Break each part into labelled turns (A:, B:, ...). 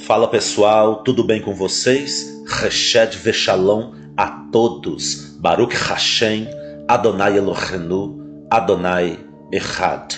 A: Fala pessoal, tudo bem com vocês? Reshed Veshalom a todos. Baruch Hashem, Adonai Elohenu, Adonai Echad.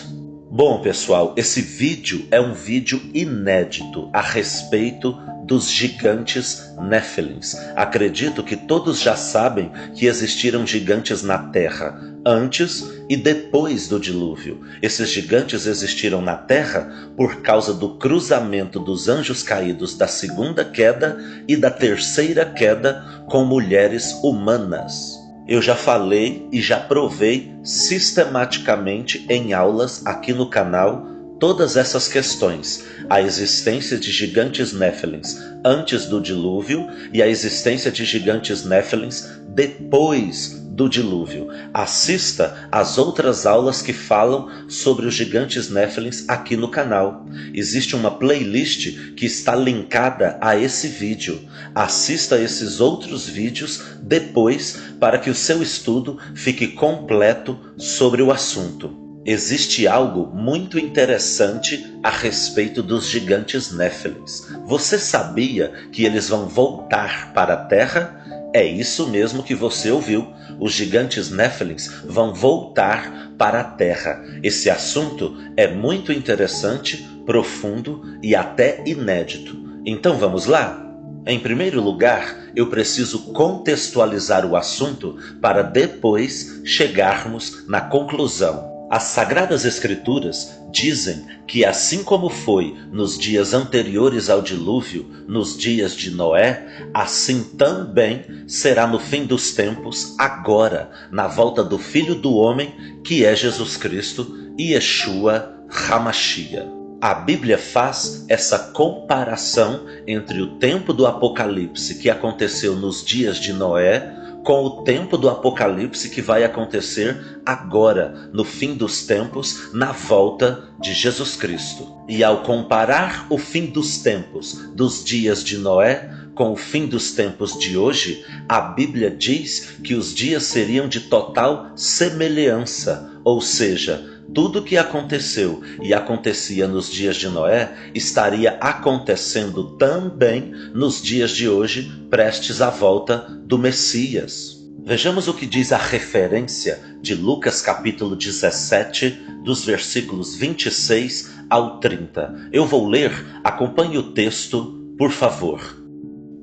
A: Bom pessoal, esse vídeo é um vídeo inédito a respeito dos gigantes Néfilins. Acredito que todos já sabem que existiram gigantes na Terra antes e depois do dilúvio. Esses gigantes existiram na Terra por causa do cruzamento dos anjos caídos da segunda queda e da terceira queda com mulheres humanas. Eu já falei e já provei sistematicamente em aulas aqui no canal todas essas questões, a existência de gigantes Néfilins antes do dilúvio e a existência de gigantes Néfilins depois do dilúvio. Assista às outras aulas que falam sobre os gigantes Néfilins aqui no canal. Existe uma playlist que está linkada a esse vídeo. Assista esses outros vídeos depois para que o seu estudo fique completo sobre o assunto. Existe algo muito interessante a respeito dos gigantes Néfilins. Você sabia que eles vão voltar para a Terra? É isso mesmo que você ouviu. Os gigantes Néfilins vão voltar para a Terra. Esse assunto é muito interessante, profundo e até inédito. Então vamos lá? Em primeiro lugar, eu preciso contextualizar o assunto para depois chegarmos na conclusão. As Sagradas Escrituras dizem que assim como foi nos dias anteriores ao dilúvio, nos dias de Noé, assim também será no fim dos tempos, agora, na volta do Filho do Homem, que é Jesus Cristo, Yeshua HaMashiach. A Bíblia faz essa comparação entre o tempo do Apocalipse que aconteceu nos dias de Noé com o tempo do Apocalipse que vai acontecer agora, no fim dos tempos, na volta de Jesus Cristo. E ao comparar o fim dos tempos dos dias de Noé com o fim dos tempos de hoje, a Bíblia diz que os dias seriam de total semelhança, ou seja, tudo que aconteceu e acontecia nos dias de Noé estaria acontecendo também nos dias de hoje, prestes à volta do Messias. Vejamos o que diz a referência de Lucas capítulo 17, dos versículos 26 ao 30. Eu vou ler, acompanhe o texto, por favor.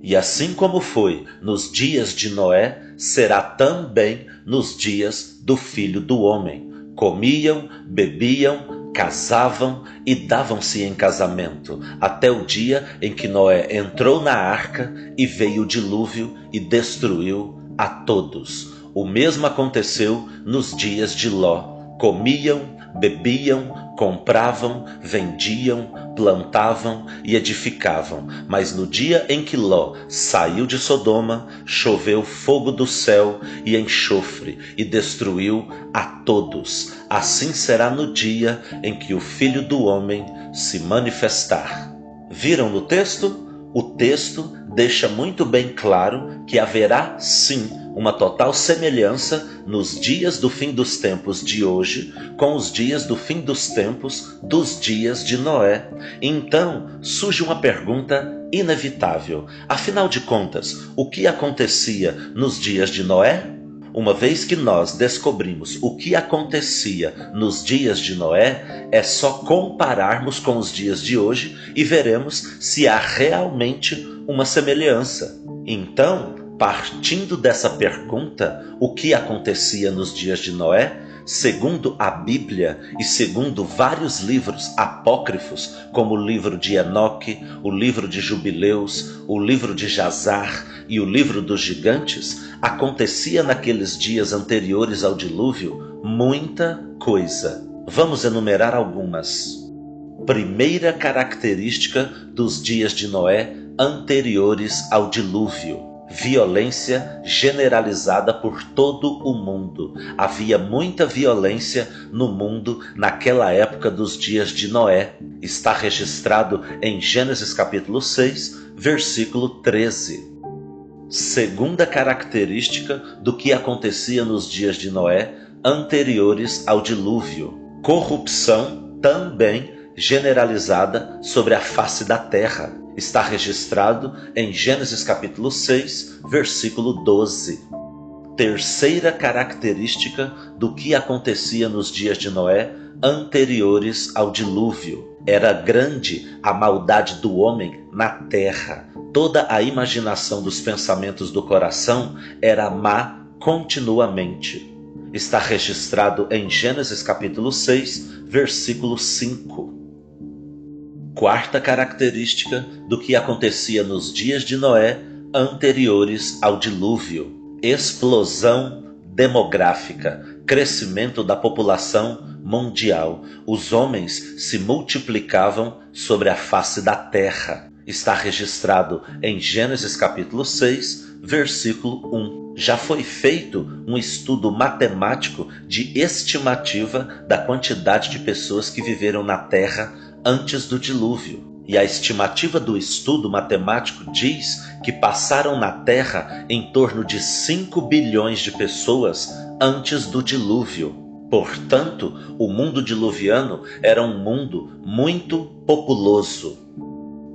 A: E assim como foi nos dias de Noé, será também nos dias do Filho do Homem. Comiam, bebiam, casavam e davam-se em casamento, até o dia em que Noé entrou na arca e veio o dilúvio e destruiu a todos. O mesmo aconteceu nos dias de Ló. Comiam, bebiam, compravam, vendiam, plantavam e edificavam. Mas no dia em que Ló saiu de Sodoma, choveu fogo do céu e enxofre e destruiu a todos. Assim será no dia em que o Filho do Homem se manifestar. Viram no texto? O texto deixa muito bem claro que haverá sim uma total semelhança nos dias do fim dos tempos de hoje com os dias do fim dos tempos dos dias de Noé. Então surge uma pergunta inevitável. Afinal de contas, o que acontecia nos dias de Noé? Uma vez que nós descobrimos o que acontecia nos dias de Noé, é só compararmos com os dias de hoje e veremos se há realmente uma semelhança. Então, partindo dessa pergunta, o que acontecia nos dias de Noé? Segundo a Bíblia e segundo vários livros apócrifos, como o livro de Enoque, o livro de Jubileus, o livro de Jazar e o livro dos gigantes, acontecia naqueles dias anteriores ao dilúvio muita coisa. Vamos enumerar algumas. Primeira característica dos dias de Noé anteriores ao dilúvio: violência generalizada por todo o mundo. Havia muita violência no mundo naquela época dos dias de Noé. Está registrado em Gênesis capítulo 6, versículo 13. Segunda característica do que acontecia nos dias de Noé anteriores ao dilúvio: corrupção também generalizada sobre a face da terra. Está registrado em Gênesis capítulo 6, versículo 12. Terceira característica do que acontecia nos dias de Noé anteriores ao dilúvio. Era grande a maldade do homem na terra. Toda a imaginação dos pensamentos do coração era má continuamente. Está registrado em Gênesis capítulo 6, versículo 5. Quarta característica do que acontecia nos dias de Noé anteriores ao dilúvio. Explosão demográfica, crescimento da população mundial. Os homens se multiplicavam sobre a face da terra. Está registrado em Gênesis capítulo 6, versículo 1. Já foi feito um estudo matemático de estimativa da quantidade de pessoas que viveram na terra antes do dilúvio. E a estimativa do estudo matemático diz que passaram na Terra em torno de 5 bilhões de pessoas antes do dilúvio. Portanto, o mundo diluviano era um mundo muito populoso.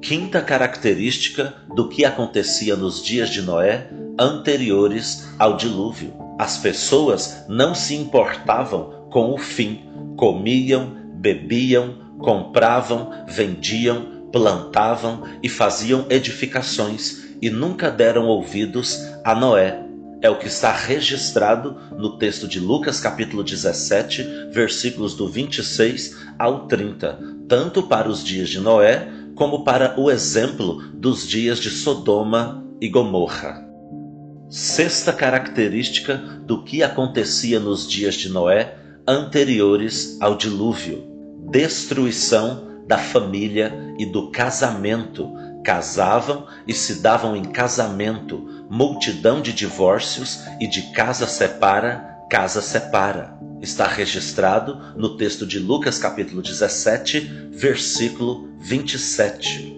A: Quinta característica do que acontecia nos dias de Noé anteriores ao dilúvio. As pessoas não se importavam com o fim. Comiam, bebiam, compravam, vendiam, plantavam e faziam edificações e nunca deram ouvidos a Noé. É o que está registrado no texto de Lucas capítulo 17, versículos do 26 ao 30, tanto para os dias de Noé como para o exemplo dos dias de Sodoma e Gomorra. Sexta característica do que acontecia nos dias de Noé anteriores ao dilúvio: destruição da família e do casamento. Casavam e se davam em casamento, multidão de divórcios e de casa separa. Está registrado no texto de Lucas capítulo 17, versículo 27.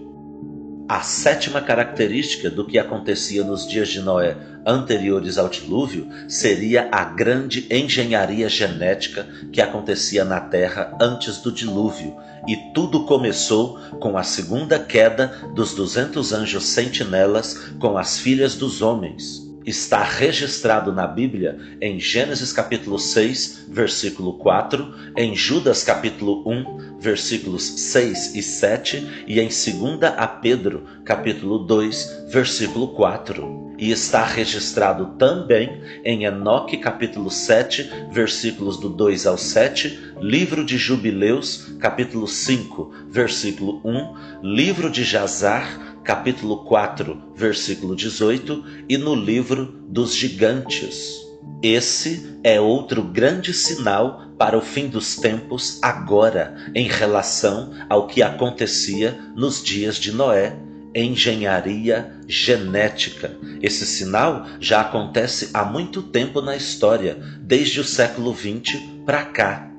A: A sétima característica do que acontecia nos dias de Noé anteriores ao dilúvio seria a grande engenharia genética que acontecia na terra antes do dilúvio. E tudo começou com a segunda queda dos 200 anjos sentinelas com as filhas dos homens. Está registrado na Bíblia em Gênesis capítulo 6, versículo 4, em Judas capítulo 1, versículos 6 e 7 e em 2 a Pedro capítulo 2, versículo 4. E está registrado também em Enoque capítulo 7, versículos do 2 ao 7, livro de Jubileus capítulo 5, versículo 1, livro de Jazar capítulo 4, versículo 18 e no livro dos gigantes. Esse é outro grande sinal para o fim dos tempos agora, em relação ao que acontecia nos dias de Noé. Engenharia genética. Esse sinal já acontece há muito tempo na história, desde o século XX para cá.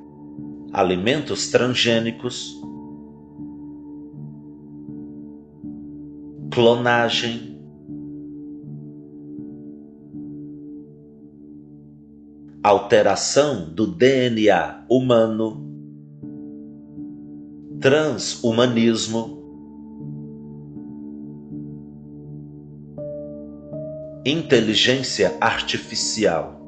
A: Alimentos transgênicos, clonagem, alteração do DNA humano, transhumanismo, inteligência artificial.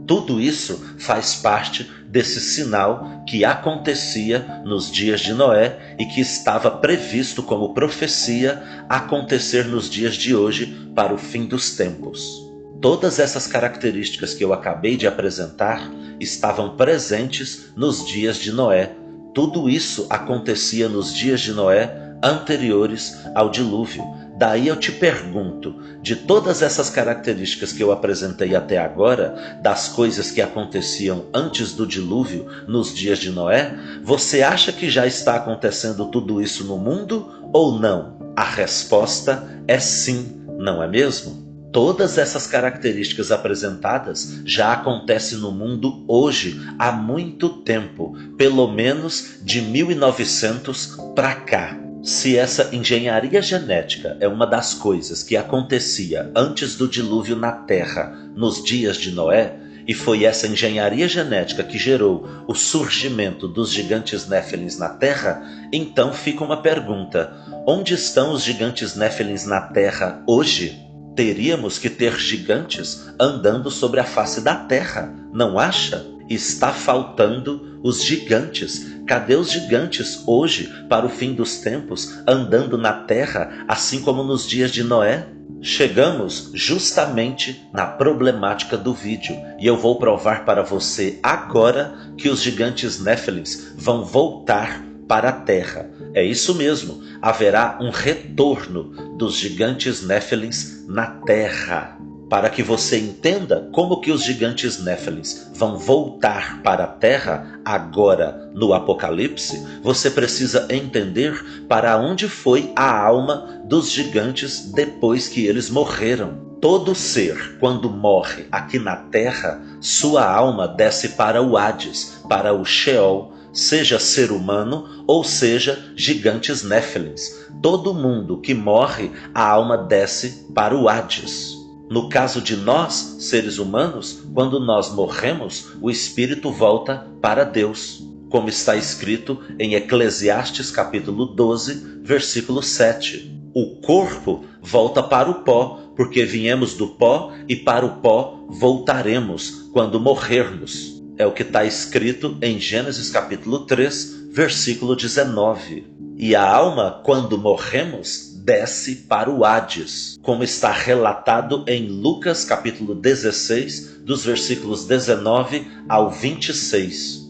A: Tudo isso faz parte desse sinal que acontecia nos dias de Noé e que estava previsto como profecia acontecer nos dias de hoje para o fim dos tempos. Todas essas características que eu acabei de apresentar estavam presentes nos dias de Noé. Tudo isso acontecia nos dias de Noé anteriores ao dilúvio. Daí eu te pergunto, de todas essas características que eu apresentei até agora, das coisas que aconteciam antes do dilúvio, nos dias de Noé, você acha que já está acontecendo tudo isso no mundo ou não? A resposta é sim, não é mesmo? Todas essas características apresentadas já acontecem no mundo hoje há muito tempo, pelo menos de 1900 para cá. Se essa engenharia genética é uma das coisas que acontecia antes do dilúvio na Terra, nos dias de Noé, e foi essa engenharia genética que gerou o surgimento dos gigantes Néfilins na Terra, então fica uma pergunta: onde estão os gigantes Néfilins na Terra hoje? Teríamos que ter gigantes andando sobre a face da Terra, não acha? Está faltando os gigantes. Cadê os gigantes hoje, para o fim dos tempos, andando na Terra, assim como nos dias de Noé? Chegamos justamente na problemática do vídeo e eu vou provar para você agora que os gigantes Néfilins vão voltar para a Terra. É isso mesmo, haverá um retorno dos gigantes Néfilins na Terra. Para que você entenda como que os gigantes Néfilins vão voltar para a Terra agora no Apocalipse, você precisa entender para onde foi a alma dos gigantes depois que eles morreram. Todo ser, quando morre aqui na Terra, sua alma desce para o Hades, para o Sheol, seja ser humano ou seja gigantes Néfilins. Todo mundo que morre, a alma desce para o Hades. No caso de nós, seres humanos, quando nós morremos, o espírito volta para Deus, como está escrito em Eclesiastes capítulo 12, versículo 7. O corpo volta para o pó, porque viemos do pó e para o pó voltaremos quando morrermos. É o que está escrito em Gênesis capítulo 3, versículo 19. E a alma, quando morremos, desce para o Hades, como está relatado em Lucas capítulo 16, dos versículos 19 ao 26.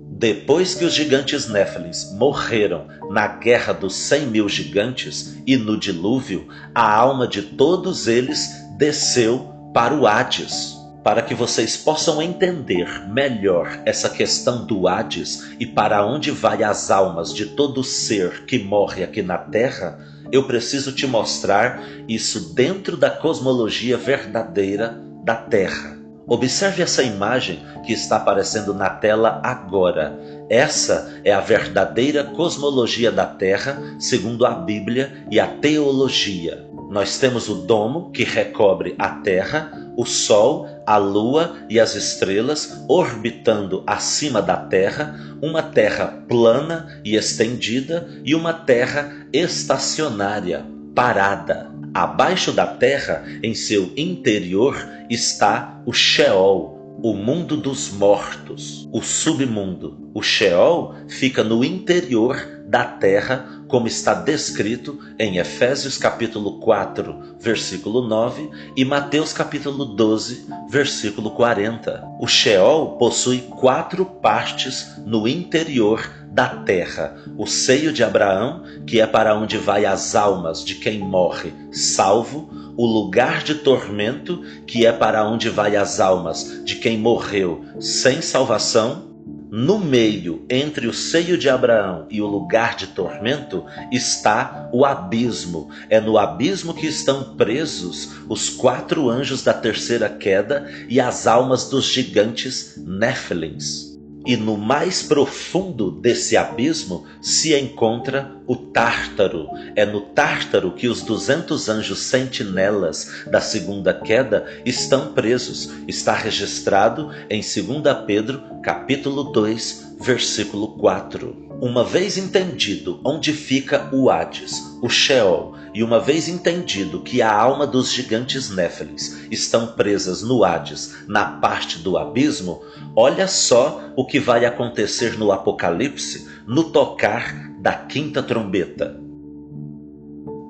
A: Depois que os gigantes Néfilins morreram na guerra dos 100.000 gigantes e no dilúvio, a alma de todos eles desceu para o Hades. Para que vocês possam entender melhor essa questão do Hades e para onde vai as almas de todo ser que morre aqui na Terra, eu preciso te mostrar isso dentro da cosmologia verdadeira da Terra. Observe essa imagem que está aparecendo na tela agora. Essa é a verdadeira cosmologia da Terra, segundo a Bíblia e a teologia. Nós temos o domo que recobre a Terra, o Sol, a Lua e as estrelas orbitando acima da Terra, uma Terra plana e estendida e uma Terra estacionária, parada. Abaixo da Terra, em seu interior, está o Sheol, o mundo dos mortos, o submundo. O Sheol fica no interior da Terra, como está descrito em Efésios capítulo 4, versículo 9 e Mateus capítulo 12, versículo 40. O Sheol possui 4 partes no interior da terra: o seio de Abraão, que é para onde vai as almas de quem morre salvo; o lugar de tormento, que é para onde vai as almas de quem morreu sem salvação. No meio, entre o seio de Abraão e o lugar de tormento, está o abismo. É no abismo que estão presos os 4 anjos da terceira queda e as almas dos gigantes Néfilins. E no mais profundo desse abismo se encontra o Tártaro. É no Tártaro que os 200 anjos sentinelas da segunda queda estão presos. Está registrado em 2 Pedro, capítulo 2, versículo 4. Uma vez entendido onde fica o Hades, o Sheol, e uma vez entendido que a alma dos gigantes Néfilins estão presas no Hades, na parte do abismo, olha só o que vai acontecer no Apocalipse, no tocar da 5ª trombeta.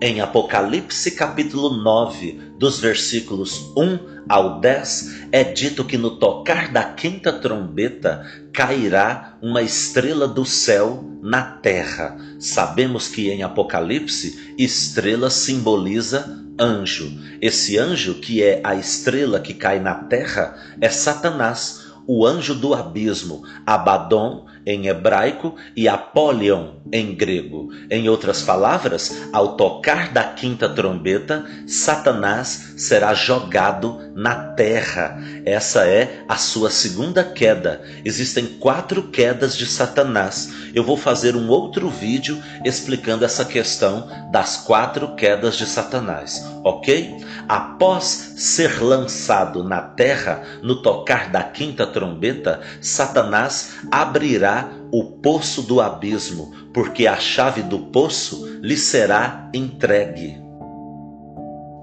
A: Em Apocalipse capítulo 9, dos versículos 1 ao 10, é dito que no tocar da 5ª trombeta cairá uma estrela do céu na terra. Sabemos que em Apocalipse, estrela simboliza anjo. Esse anjo, que é a estrela que cai na terra, é Satanás, o anjo do abismo, Abaddon em hebraico e apolion em grego. Em outras palavras, ao tocar da quinta trombeta, Satanás será jogado na terra. Essa é a sua segunda queda. Existem 4 quedas de Satanás. Eu vou fazer um outro vídeo explicando essa questão das 4 quedas de Satanás, ok? Após ser lançado na terra, no tocar da quinta trombeta, Satanás abrirá o poço do abismo, porque a chave do poço lhe será entregue.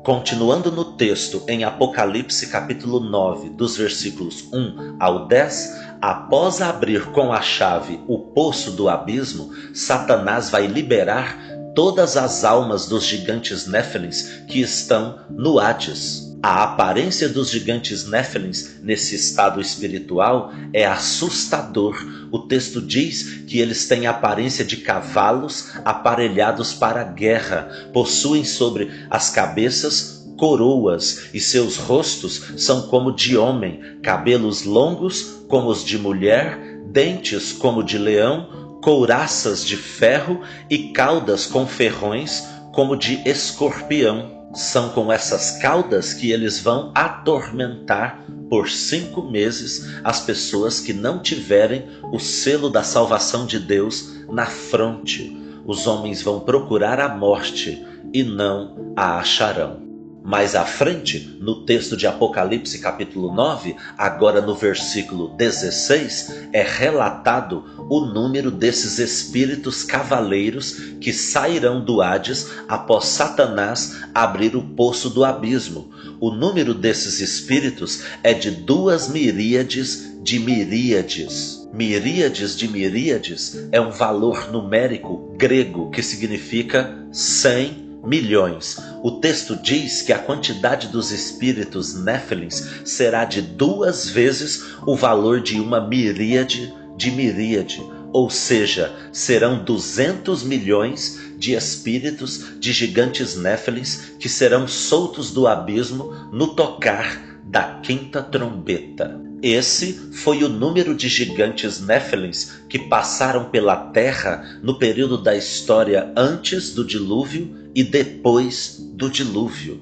A: Continuando no texto, em Apocalipse capítulo 9, dos versículos 1 ao 10, após abrir com a chave o poço do abismo, Satanás vai liberar todas as almas dos gigantes Néfilins que estão no Hades. A aparência dos gigantes Néfilins nesse estado espiritual é assustador. O texto diz que eles têm a aparência de cavalos aparelhados para a guerra, possuem sobre as cabeças coroas e seus rostos são como de homem, cabelos longos como os de mulher, dentes como de leão, couraças de ferro e caudas com ferrões como de escorpião. São com essas caudas que eles vão atormentar por 5 meses as pessoas que não tiverem o selo da salvação de Deus na fronte. Os homens vão procurar a morte e não a acharão. Mais à frente, no texto de Apocalipse capítulo 9, agora no versículo 16, é relatado o número desses espíritos cavaleiros que sairão do Hades após Satanás abrir o poço do abismo. O número desses espíritos é de 2 miríades de miríades. Miríades de miríades é um valor numérico grego que significa 100 milhões. O texto diz que a quantidade dos espíritos Néfilins será de 2 vezes o valor de uma miríade de miríade, ou seja, serão 200 milhões de espíritos de gigantes Néfilins que serão soltos do abismo no tocar da quinta trombeta. Esse foi o número de gigantes Néfilins que passaram pela terra no período da história antes do dilúvio e depois do dilúvio.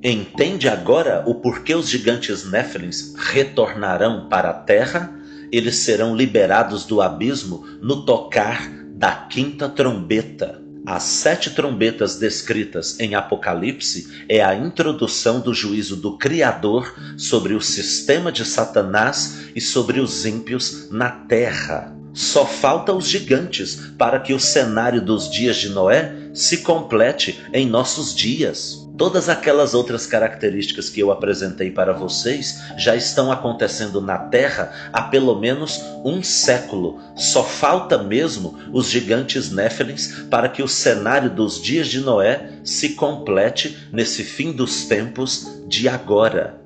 A: Entende agora o porquê os gigantes Néfilins retornarão para a terra? Eles serão liberados do abismo no tocar da quinta trombeta. As 7 trombetas descritas em Apocalipse é a introdução do juízo do Criador sobre o sistema de Satanás e sobre os ímpios na terra. Só falta os gigantes para que o cenário dos dias de Noé se complete em nossos dias. Todas aquelas outras características que eu apresentei para vocês já estão acontecendo na Terra há pelo menos 1 século. Só falta mesmo os gigantes Néfilins para que o cenário dos dias de Noé se complete nesse fim dos tempos de agora.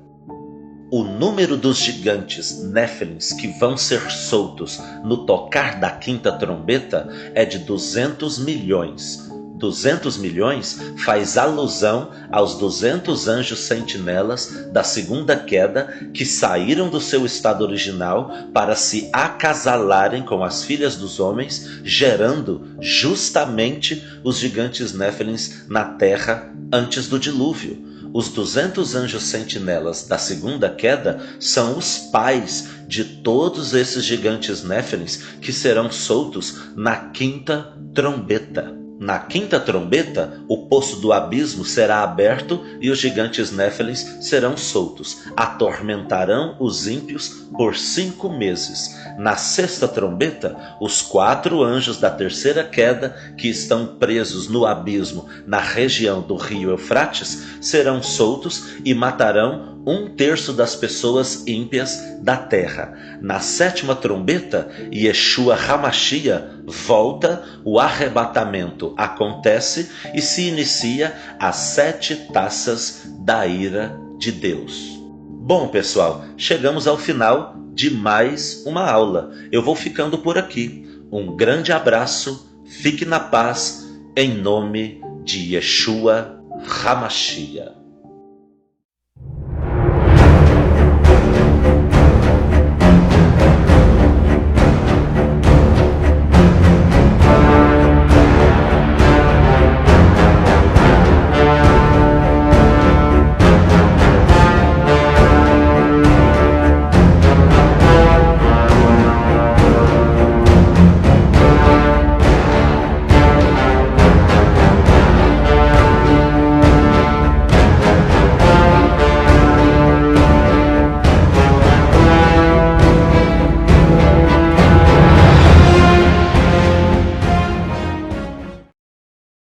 A: O número dos gigantes Néfilins que vão ser soltos no tocar da quinta trombeta é de 200 milhões. 200 milhões faz alusão aos 200 anjos sentinelas da segunda queda que saíram do seu estado original para se acasalarem com as filhas dos homens, gerando justamente os gigantes Néfilins na terra antes do dilúvio. Os 200 anjos sentinelas da segunda queda são os pais de todos esses gigantes Néfilins que serão soltos na quinta trombeta. Na quinta trombeta, o poço do abismo será aberto e os gigantes Néfilins serão soltos. Atormentarão os ímpios por 5 meses. Na sexta trombeta, os 4 anjos da terceira queda, que estão presos no abismo na região do rio Eufrates, serão soltos e matarão 1/3 das pessoas ímpias da terra. Na sétima trombeta, Yeshua Hamashia volta, o arrebatamento acontece e se inicia as 7 taças da ira de Deus. Bom, pessoal, chegamos ao final de mais uma aula. Eu vou ficando por aqui. Um grande abraço, fique na paz, em nome de Yeshua Hamashia.